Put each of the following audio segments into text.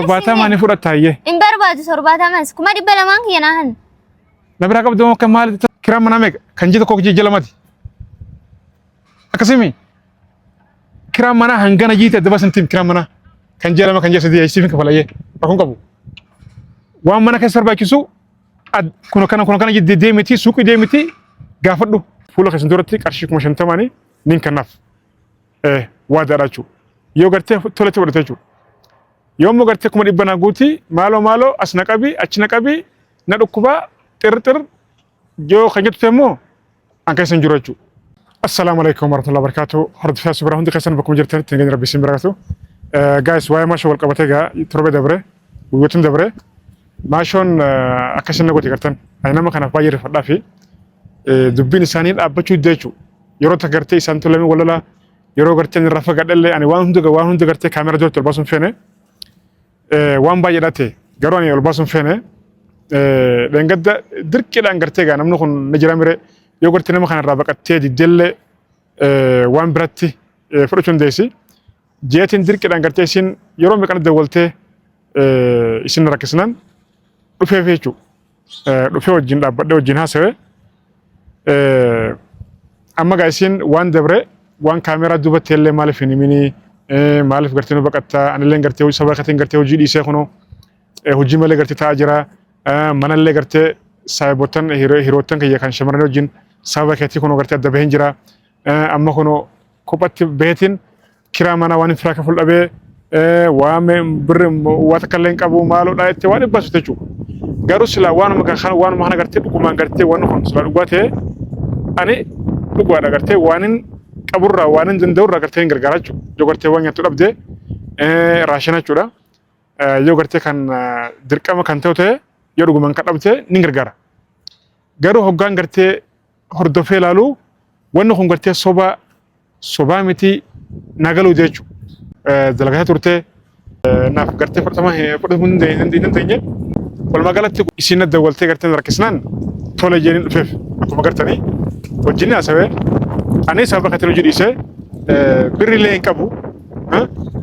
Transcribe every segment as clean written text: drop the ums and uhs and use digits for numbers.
صرباتها ما نفرت هاي إن برباد صرباتها مس كم دي بلا مانك يناهن نبرا قبل دوم كمال كرام منامك كان جيت كوك جلماتي أكسمي كرام منا هنغنا جيت دبا سنتيم كرام منا كان جلما كان جسدي يسيفين كفلايه أكون كبو وام منا كسر باكيسو ad kuno kana jidde demeti suuqi demeti gaafadhu fuula keessan duratti qarshii 50 nin kanaaf waa darachu yoo gartee tolate wadatachu yoommo gartee kuma dhibbana guuti maalo asna qabi achna qabi na dhukkuba xirxir joo kanjatu temmo an keessan jirachu assalamu alaykum warahmatullahi wabarakatuh hordo fiya subra hundi keessan bakum jirtan tingan rabbi sim barakatuh guys waay ma shawal qabatega torbe dabre wiwatun dabre maashon akashanna gooti gartan aynama kana faayir fadha fi dubbin isaanii dhaabachuu deechu yeroo tagartee isaan tolame walala yeroo garteen rafa gadhalle ani waan hunda gartee kaamera durti olbaasun feene waan baay'ee dhate garuu ani olbaasun feene dhangadda dirqiidhaan gartee gaa namni kun na jira mire yoo gartee nama kana irraa baqattee diddelle waan biratti fudhachuun deesi jeetiin dirqiidhaan gartee isin yeroo meeqana dawwaltee isin rakkisnan dhufee feechu dhufee wajjin dhaabbadhe wajjin haasawe amma gaa isin waan dabre waan kaameraa duubatti illee maaliif hin himini maaliif gartee nu baqattaa anillee gartee saba kateen gartee hojii dhiisee kuno hojii malee gartee taa'aa jira manallee gartee saayiboottan hiriyoottan kiyya kan shamarran wajjin saba keetii kuno gartee adda baheen jira amma kuno kophatti baheetiin kiraa mana waan firaa kaful dhabee waan bir waa takkallee hin qabu maaloo dhaayettee waan dhibbasu jechuudha. Garuu sila waanuma kana gartee dhugumaan gartee waan kun sila dhugaa ta'e ani dhugaadha gartee waanin qaburraa waanin danda'urraa gartee hin gargaara jechuudha. Yoo gartee waan nyaattu dhabdee raashina jechuudha. Yoo gartee kan dirqama kan ta'u ta'e yoo dhugumaan kan dhabdee ni gargaara. Garuu hoggaan gartee hordofee ilaalu wanni kun gartee sobaa miti nagaluu jechuudha. Dalagaa turte naaf gartee fudhatamu hin dandeenye walumaa galatti isin dawwaltee gartee rakkisnaan tola jeeniin dhufeef akkuma gartanii wajjin haasawee ani sababa katiin hojii dhiisee birriillee hin qabu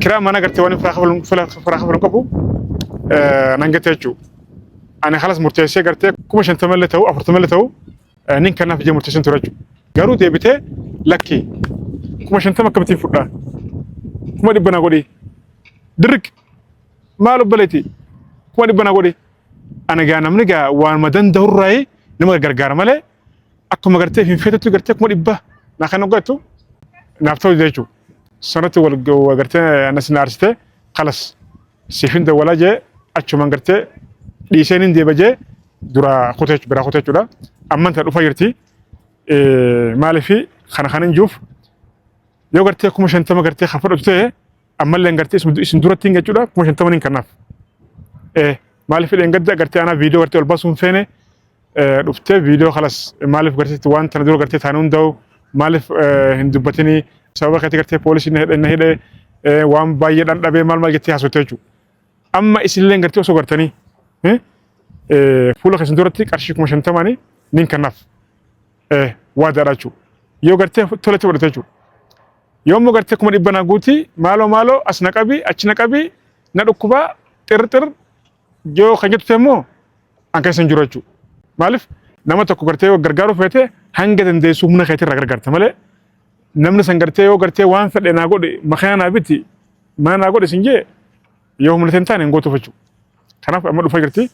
kiraa mana gartee waan firaa kafaluun qabu nan gatee jechuudha. Ani halas murteessee gartee 50 ta'u 40 ta'u nin kanaaf ijee murteessan ture jechuudha. Garuu deebitee lakkii 50 akkamittiin fudhaa kuma dhibbana godhi dirq maal obbaleeti kuma dhibbana godhi ana gaa namni gaa waan madan dawurraay nama gargaara malee akkuma gartee finfeetatti gartee kuma dhibba na kan ogattu naaf ta'u jechuudha. Sanatti wal gartee anas na arsite khalas sifin dawwala jee achumaan gartee dhiiseen hin deeba jee dura biraa kutee jechuudha. Amman ta dhufa jirti maaliifi kana injuuf yoo gartee 50 gartee khafadhu ta'e ammallee gartee isin duratti jechuudha 50 nin kanaaf maaliif gadda gartee ana viidiyoo gartee olbaasuun feene dhuftee viidiyoo khalas maaliif gartee waan tana dura gartee taanuu hunda'u maaliif hin dubbatini sababa keetii gartee poolisiin na hidhe waan baay'eedhaan dhabee maal jettee haasofte jechuudha. Amma isinillee gartee osoo gartanii fuula keessan duratti qarshii 50 nin kanaaf waa daadhaachuu yoo gartee tolate wadhate jechuudha. Yoommo gartee kuma dhibbana guuti maaloo asna qabi achna qabi na dhukkuba xirxir joo kanjatu temmoo an keessan jiru jechuudha. Maaliif nama tokko gartee yoo gargaaru feete hanga dandeessu humna keetii irraa gargaarta malee namni san gartee yoo gartee waan fedhe naa godhe maqaa naa biti mana naa godhe sin jee yoo humna ta'e hin taane hin gootuuf jechuudha. Kanaaf amma dhufa jirti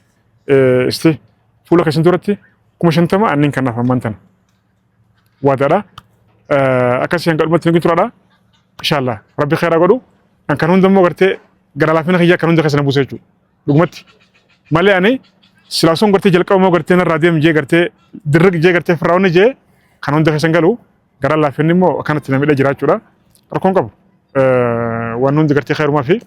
isti fuula keessan duratti 50 annin kanaaf amman tan waadaadha. Akkasii hanga dhumatti ni turaadha. Inshallah rabbi khairaa godhu an kan hundammoo gartee gara laafina kiyyaa kan hunda keessan buusee jechuudha. Dhugumatti malee ani silaasoon gartee jalqabamoo gartee narraa deemu jee gartee dirriq jee gartee firraawwanni jee kan hunda keessan galu gara laafinni immoo akkanatti namidha jira jechuudha. Rakkoon qabu waan hundi gartee khairumaa fi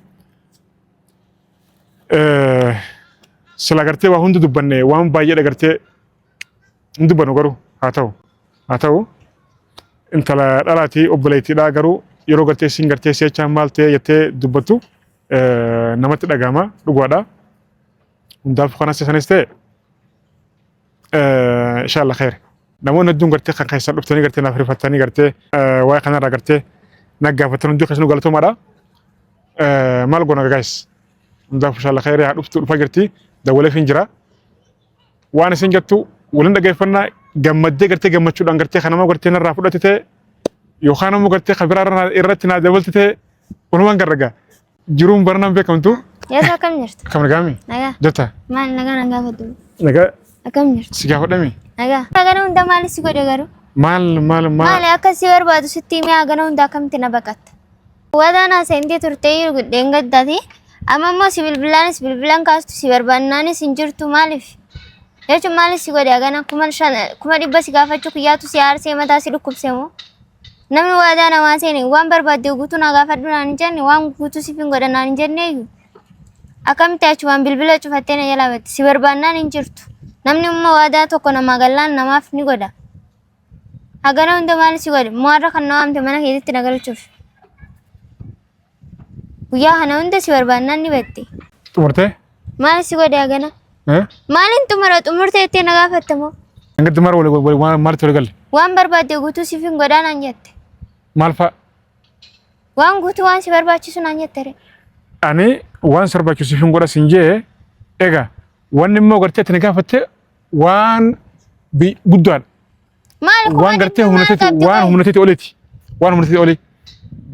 sila gartee waa hundi dubbanne waan baay'eedha gartee hin dubbannu garuu haa ta'u intala dhalaatii obboleettiidha garuu yeroo gartee isin gartee si'achaan maal ta'e jettee dubbattu namatti dhagahama dhugaadha. Hundaaf kanas sanis ta'e inshallah khair. Namoonni hedduun gartee kan keessan dhuftanii gartee naaf rifattanii gartee waa'ee kanarraa gartee naggaafattan hundi keessanuu galatoomaadha. Maal goona guys hundaaf inshallah khayri haa dhuftu dhufa jirti dawwalee fi jira waan isin jettu waliin dhageeffannaa gammaddee gartee gammachuudhaan gartee kanama gartee narraa fudhatite yookaan immoo gartee kabiraa irratti naa dabaltite walumaan garragaa jiruun baranaan beekamtu. Yaa kam jirtu? Kam nagaami? Nagaa. Jetta. Maal nagaa fadhu? Nagaa. Akkam jirtu? Si gaafadhami? Nagaa. Nagaa hunda maal si godhe garuu? Maal akkasii barbaadu sitti himee hagana hunda akkamti na baqatta. Wadaanaa seentee turtee gudheen gaddaati. Amma immoo si bilbilaan kaastu si barbaannaanis hin jirtu maaliif? Jechuun maaliif si godhe hagana kuma dhibba si gaafachuu kiyyaatu si aarsee mataa si dhukkubsee moo? Namni waadaa namaa seeni waan barbaadde guutuu na gaafadhu naan hin jenne waan guutuu siif hin godhan naan hin jenneeyyu. Akkamitti achumaan bilbila cufattee na jalaa bette si barbaannaan hin jirtu. Namni immoo waadaa tokko namaa gallaan namaaf ni godha. Hagana hunda maal si godhe mo'arra kan na waamte mana keessatti na galchuuf. Guyyaa kana hunda si barbaannaan ni bette. Xumurtee? Maal si godhe hagana? Maaliin xumurtee ittee na gaafatta moo? Angatti mara maalitti wal galle? Waan barbaadde guutuu siif hin godhaa naan jette. Maal fa'a? Waan guutuu waan si barbaachisu naan jette. Ani waan si barbaachisu siif hin godha siin jee egaa wanni immoo gartee itti na gaafatte waan guddaadha. Waan gartee humnateeti oliiti. Waan humnateeti oli.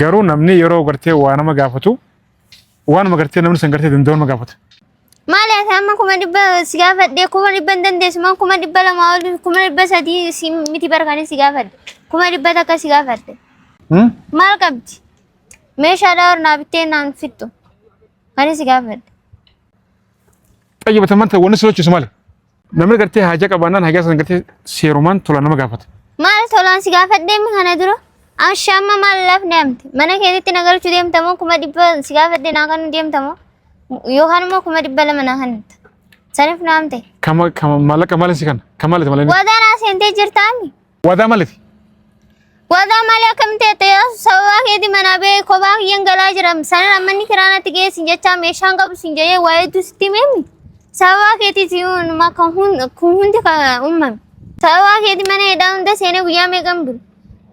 Garuu namni yeroo gartee waa nama gaafatu waanuma gartee namni san gartee danda'u nama gaafata. Maali ati amma kuma dhibba si gaafadhe kuma dhibba hin dandeessu maa kuma dhibba lama ol kuma dhibba sadii si miti barkaanii si gaafadhe kuma dhibba takka si gaafadhe. Maal qabdi? Meeshaadhaa ornaa bittee naan fixxu. Kan si gaafadhe. Xayyibatan manta wanni sochoisu maali? Namni gartee haajaa qabaannaan haajaa san gartee seerumaan tolaan nama gaafata. Maal tolaan si gaafadhee mi kana dura? Ashaamma maal laaf deemte? Mana keessatti na galchuu deemta moo kuma dhibba si gaafadhee naa kan deemta moo? Yookaan immoo kuma dhibba lama naa kan saniif naamte. Maallaqa maaliin si kana? Kan maaliti maaliin? Waadaa naa seentee jirtaami? Waadaa maaliti? Waadaa maali akkamitti ta'e sababaa keeti manaa bee kophaa kiyyan galaa jira sanan ammanni kiraanatti geessin jechaa meeshaan qabu sin jedhee waa hedduu sitti meemmi. Sababaa keetiiti kan hundi uumame. Sababaa keeti mana hidhaa hunda seenee guyyaa meeqan bulu.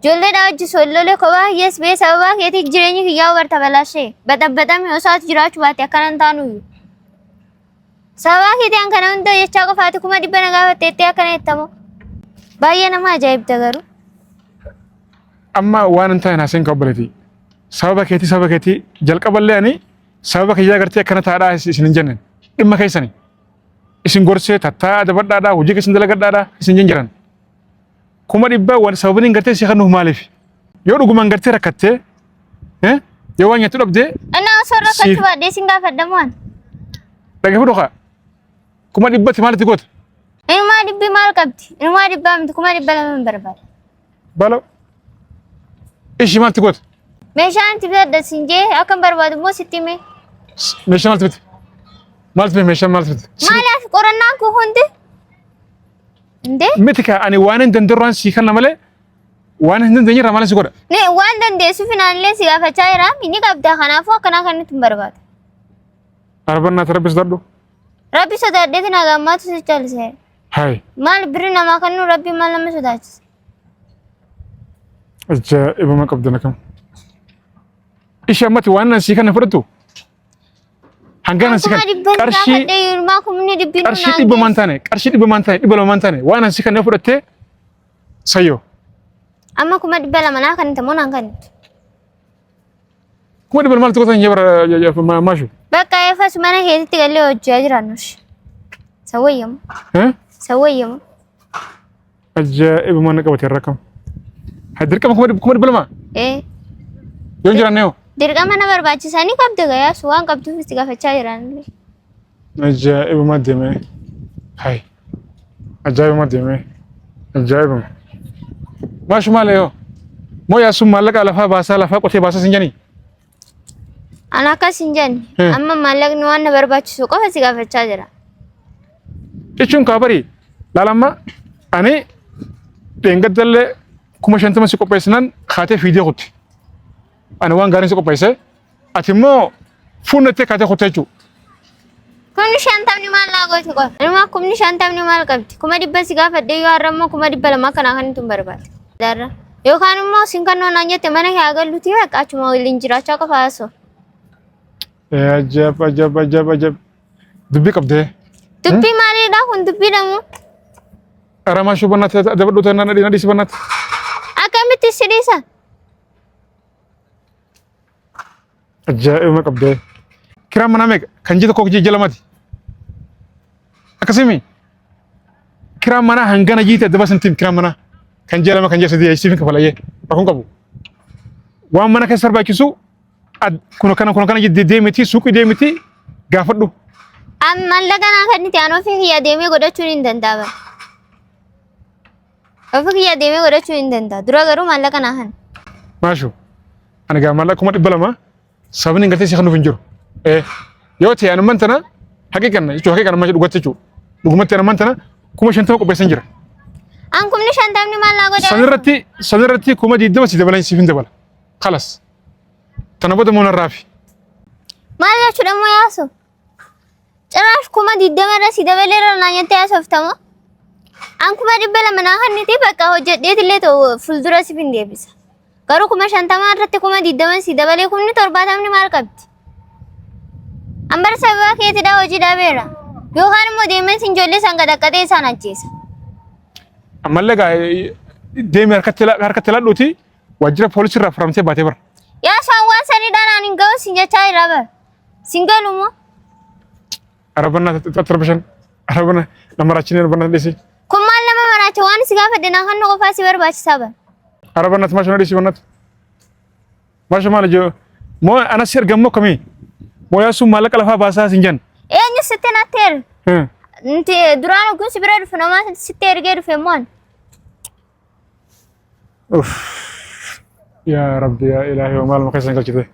Ijoolleedhaa wajji sollolee kophaa kiyyees bee sababaa keeti jireenyi kiyyaa hubarta balaashee baxabbaxame osaatu jiraachuu baate akkanan taanuyyuu. Sababaa keeti an kana hunda jechaa qofaati kuma dhibba na gaafatteettee akkana jettamoo. Baay'ee nama ajaa'ibda garuu. Amma waan hin taane haaseen qabbaleti. Sababa keetii jalqaballee ani sababa kiyyaa gartee akkana taadhaa isin hin jenneen. Dhimma keessanii. Isin gorsee tattaa dabadhaadhaa hojii keessan dalagadhaadhaa isin jiran. Kuma dhibba waan sababni gartee si kan nuuf maaliif? Yoo dhugumaan gartee rakkattee yoo waan nyattu dhabdee. Ana osoo rakkachuu baadhee sin gaafadhamu waan. Dhagee fudhu kuma dhibbatti maalitti goota? Inumaa dhibbi maal qabdi? Inumaa dhibbaa miti kuma dhibba lama hin barbaada. Balo. Ishi maalti goota? Meeshaan itti bitadha sin jee akkan barbaadu immoo sitti himee. Meeshaa maalti biti? Maalti biti meeshaan maalti biti? Maaliif qorannaan kun hundi? Indee? Miti kaa ani waan hin dandeerraan sii kanna malee waan hin dandeenyerraa maaliin si godha? Waan dandeessu finaallee si gaafachaa jira inni qabda kanaafuu akkanaa kan nuti hin barbaadu. Arbannaati rabbi sodaadhu? Rabbi sodaadheeti na gammaatu si caalise. Hai. Maal birri namaa kan nu rabbi maal nama sodaachisa? Ajaa'ibuma qabdana kam. Ishi ammatti waan nan sii kana fudhattu? Hangana sih kan karshi dhibba maan taane dhibba lama maan taane waan asii kan fudhattee sayyoo. Amma kuma dhibba lama naa kan tamoo naan kan kuma dhibba maal tokko tan maashu. Bakka eefas mana keessatti galee hojjaa jiraannus. Sawwayyamu. Sawwayyamu. Ajaa'ibuma na qabatee rakam. Dirqama kuma dhibba lama. Yoon jiraannee. Dirqama na barbaachisanii qabda gayaas waan qabduuf itti gaafachaa jiran. Ajaa'ibuma deemee. Hai. Ajaa'ibuma deemee. Ajaa'ibuma. Maashu maal yoo? Moo yaasuun maallaqa lafaa baasaa lafaa qotee baasaa sin janii? Ana akkas hin jenne. Amma maallaqni waan na barbaachisu qofa si gaafachaa jira. Jechuun kaabari laalamma ani dheengaddallee 50,000 si qopheessinan kaatee fiidee kutti. Ani waan gaariin si qopheesse ati immoo fuunnattee kaatee kuttee jechuudha. Kumni 50 maal laa gooti qofa. Anuma kumni 50 maal qabdi? Kuma dhibba si gaafadhee yoo har'a immoo kuma dhibba lama kanaa kan ittiin barbaade. Darra yookaan immoo sin kan naan jette mana kee agalluutii bakka achuma waliin jiraachaa qofa haasoo. ajab dubbii qabdee Dubbii maaliidha kun dubbii dhamu? aramaa shuu bannaatti dabadhu ta'an na dhiisi bannaatti Akkamitti si dhiisa? ajaa'ibuma qabdee kiraan manaa meeqa kan jita kook jijja lamati akkasimi kiraan manaa hangana jiite adda basantiin kiraan manaa kan jia lama kan jia sadii siifin kafalayyee rakkoon qabu waan mana keessa barbaachisu kuno kana deemiti suuqii deemiti gaafadhu. Mallaqa naa kanniti aan ofii kiyya deemee godhachuun hin danda'amu. Ofii kiyya deemee godhachuun hin danda'u. Dura garuu mallaqa naa kan. Maashu ani gaa mallaqa kuma 200 sabni hin gartee si kanuuf hin jiru. Yoo ta'e ani mantana haqiqan jechuun haqiqan amma dhugaatti jechuudha. Dhugumatti ani mantana kuma 50 qopheessan jira. An kumni 50 maal naa godhaa? Sanirratti kuma 20 si dabalan siif hin dabala. Khalas. Tana booda moona raafi. Maal jechuudha moo yaasu? Ciraaf kuma 20 irra si dabaleera naa nyattee yaasoftamoo? An kuma 200 naa kanniti bakka hojjedheetillee ta'u fuuldura siif hin deebisa. Garuu kuma 50 irratti kuma 20 si dabalee kumni 70 maal qabdi? An bara sababa keetidhaa hojii dhabeera. Yookaan immoo deemeen sin ijoollee san gadhaqqatee isaan ajjeesa. Ammallee gaa deemee harkatti ladhuuti waajjira poolisii irraa furamtee baatee bara. Yaa waan saniidhaan ani hin ga'u sin jechaa jira bara. Sin galu moo? Arabana tarbashan arabana namaraachine arabana desi. Kun maal nama maraacha waan si gaafadhe naa kan qofaa si barbaachisaa bara. Arabana maashina desi banat. Maasha maal joo moo ana sir gammo kami. Moo yaa sun maallaqa lafaa baasaa sin jan. Eenyu sitti natteer? Nti duraan oguun si bira dhufe namaa sitti ergee dhufe moon. Ya Rabbi ya Ilahi wa maal maqeessan galchite.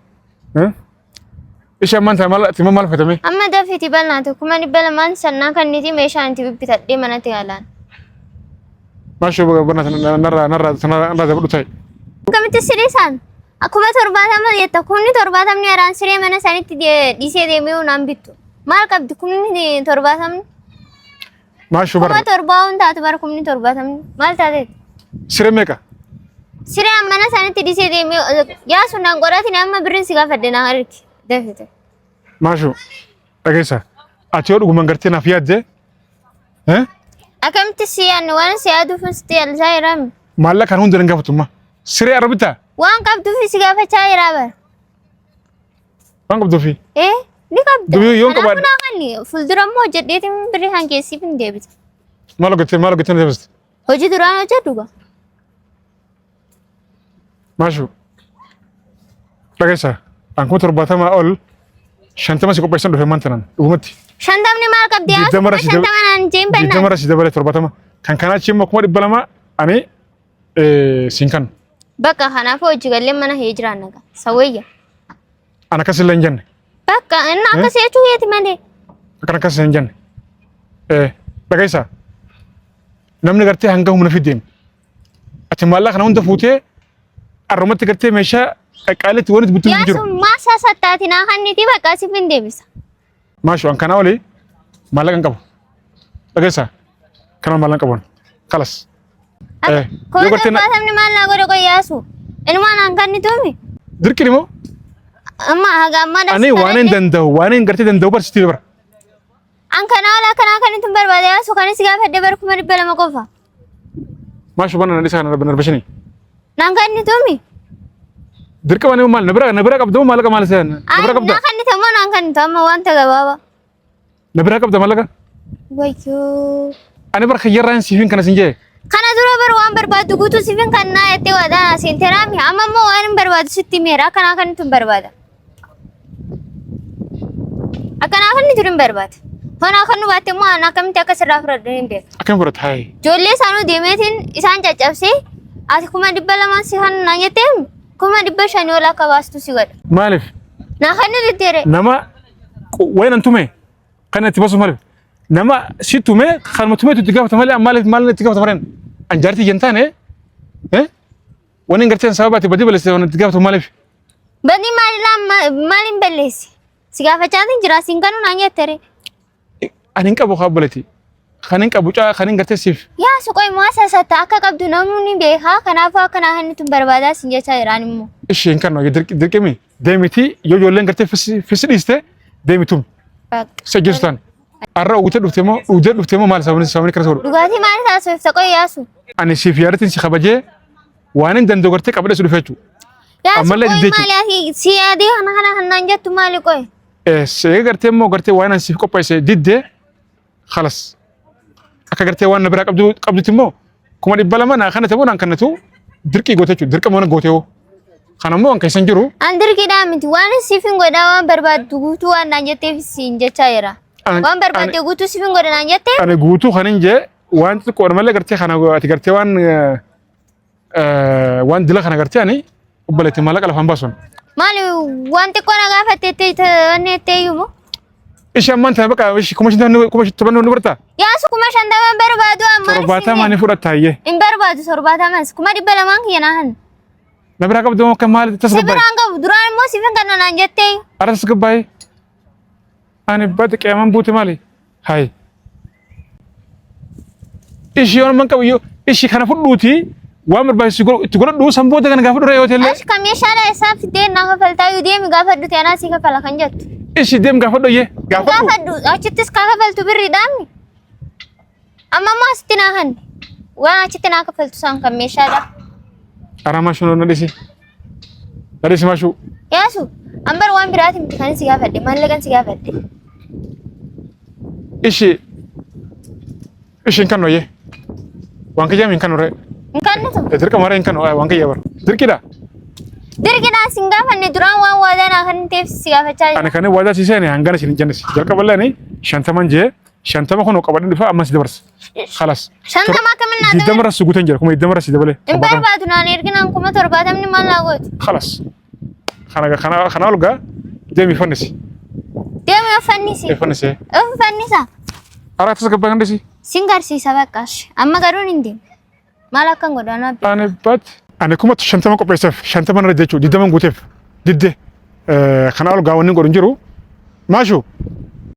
Isha manta maal fatame? Amma dafiti balnaate kuma 200 sannaa kanniti meeshaa inti bibbitadhee manatti haalaan. Maashu banat narra dabadhu ta'e. Akkamitti siriisaan? Akkuma 70 jetta kumni 70 araan siree mana sanitti dhiisee deemee naan bittu. Maal qabdi kumni 70? Maashu bara. Kuma 70 taatu bara kumni 70 maal taate? Siree meeqa? Siree mana sanitti dhiisee deemee yaa sunaan godhatin amma birriin si gaafadhe naa arki dafite. Maashu dhageessa ati yoo dhuguman gartee naaf yaadde Akkamitti si yaadne waan si yaaduuf sitti yaalsaa jiraami. Maallaqa kan hunda hin gaafatuma. Siree arabita. Waan qabduuf si gaafachaa jira bara. Waan qabduufi. Ni qabda. Dubii yoon qabaadhe. Kanaafuu kan fuuldura immoo hojjedheetiin birrii kan keessiif hin deebite. Maal hojjettee deebiste? Hojii duraan hojjedhu gaa. Maashu dhageessa an kuma 70 ol 50 si qopheessan dhufe mantanan dhugumatti. 50 maal qabdi yaa? 50 naan jeen bannaa. 20 si dabalee 70 kan kanaa achi immoo kuma 200 ani siin kan. Bakka kanaafuu hojii gallee mana hee jiraan naga. Sawwayya. Ana akkas illee hin jenne. Bakka inni akkas jechuu yeeti malee. Akkan akkas hin jenne. Dhageessa namni gartee hanga humna fiddeem. Ati maallaqa kana hunda fuutee arrumatti gartee meeshaa qaqqaaleetti wanti bituu hin jiru. Yaa sun maasaa sattaati naa kanniti bakka siif hin deebisa. Maashu an kanaa olii maallaqa hin qabu. Dhageessa kanaan maallaqa qabuun. Kalas. Kuma torbaatamni maal naa godhe qoyyaasu? Ilmaan an kannituumi? Dirqini moo? Amma haga amma dha. Ani waan hin gartee danda'u barsiistii bara. An kanaa olaa kanaa kannituun barbaade yaasu kanis gaafadhe bara kuma 200 qofa. Maashu bana nadhiisa kana narbashanii. Naan kannituumi? Dirqama ni maal nabira qabdu maallaqa maal seen? Nabira qabda. Naan kannitu moo naan kannitu amma wanta gabaaba. Nabira qabda maallaqa? Wayyoo. Ani bara khayyarraan siifin kana sin jee. Kana dura bar waan barbaadu guutuu siifin kan naa jettee waadaan asiin teraami amma immoo waan hin barbaadu sitti meera akkanaa kan tun barbaada. Akkanaa kan ni turin barbaada. Honaa kan nu baatte immoo aan akkamitti akka sirraa fudhadhu hin beeku. Akkam fudhata hayi. Ijoollee isaanuu deemeetiin isaan caccabsee ati kuma 200 si kan naa jettee kuma 500 ol akka baastu si godha. Maaliif? Naa kan ni ditteere. Nama wayinan tume kan itti basu maaliif? Nama si tume kan mutume itti gaafata malee maaliif itti gaafata mareen an jaartii jentaan wani garteen sababaati badii balleessee waan itti gaafatu maaliif? Badii maaliin balleessi? Si gaafachaatiin jira siin kanuu naa jetteere. Ani hin qabu kaabbalati. Kan hin qabu kan hin gartee siif. Yaa suqoy maasa satta akka qabdu namni beekaa kanaafuu akkanaa kan tun barbaadaa siin jechaa jiraan immoo. Isheen kan dirqimi deemiti yoo ijoolleen gartee fisi dhiiste deemitum sajjirtaan arra ugdee dhuftemoo maal sababni kana soodhu dhugaatii maal taasifta qoy yaasu ani siif yaadatiin si kabajee waan hin danda'u gartee qabadhe si dhufe jechuudha yaasu ammallee qoy diddee maali ati si yaadii kana hannaan jettu maali qoy see gartee immoo gartee waan ani siif qopheesse diddee khalas akka gartee waan na biraa qabdutti immoo kuma dhibba lama naa kana ta'uu naan kannatu dirqii goote jechuudha dirqa moona goote hoo kana immoo kan isan jiru an dirqiidhaa miti waan siifin godhaa waan barbaaddu guutuu waan naan jetteef siin jechaa jira waan barbaadde guutuu siifin godha naan jettee ani guutuu kanin jee waan xiqqoodha malee gartee kana ati gartee waan dila kana gartee ani obbaleetti maallaqa lafaan baasuun maali waan xiqqoo na gaafatteettee wanni etteeyyumoo ishi ammaan ta'e baqa ishi kuma shantaman nu bartaa yaasu kuma shantaman barbaadu ammaan torbaatamaa ni fudhatta iyyee hin barbaadu torbaatamas kuma dhibba lamaan kiyya naahan na biraa qabdu akka maali tas si gabbaay biraan qabu duraan immoo siifin kana naan jettee ara tas gabbaay ani bada qiyaaman buute maali hay ishi yoon man qabu ishi kana fudhuuti waan barbaachisu itti godhadhu sanboota kana gaafa dura yoo ta'e achi kam meeshaadha isaa fiddee naa kafaltaa yoo deemi gaafadhu ta'e anaa sii kafala kan jettu ishi deem gaafadhu iyyee gaafadhu gaafadhu achittis kaa kafaltu birriidhaami amma ammoo asitti naa hanne waan achitti naa kafaltu san kan meeshaadha ara maashuu na dhisi maashuu yaasu ambar waan biraati miti kan si gaafadhe maallaqan si gaafadhe ishiin kan noyyee waan kiyyaam hin kan uree hin kannatu dirqa maree hin kan waan kiyyaa bar dirqidha dirqidhaan sin gaafanne duraan waan waadaa naa kan ta'eef si gaafachaa jira ani kan waadaa siisee hangana isin hin jennesi jalqaballee ani shantaman jee shantama kun qabadhin dhufa ammas dabarsa khalas shantama kamin naa diddama irra si guutan jira kuma diddama irra si dabale hin barbaadu naan erginaan kuma torbaatamni maal naa gootu khalas kana olgaa deemi fannisi deemi of fannisa ara tas gabbaa kan dhisi sin garsiisa baqqaash amma garuun hin deemu maal akkan godhaanaa ani kuma shantama qopheesseef shantama irra jechuu diddaman guuteef didde kana olgaa wanni godhu hin jiru maashuu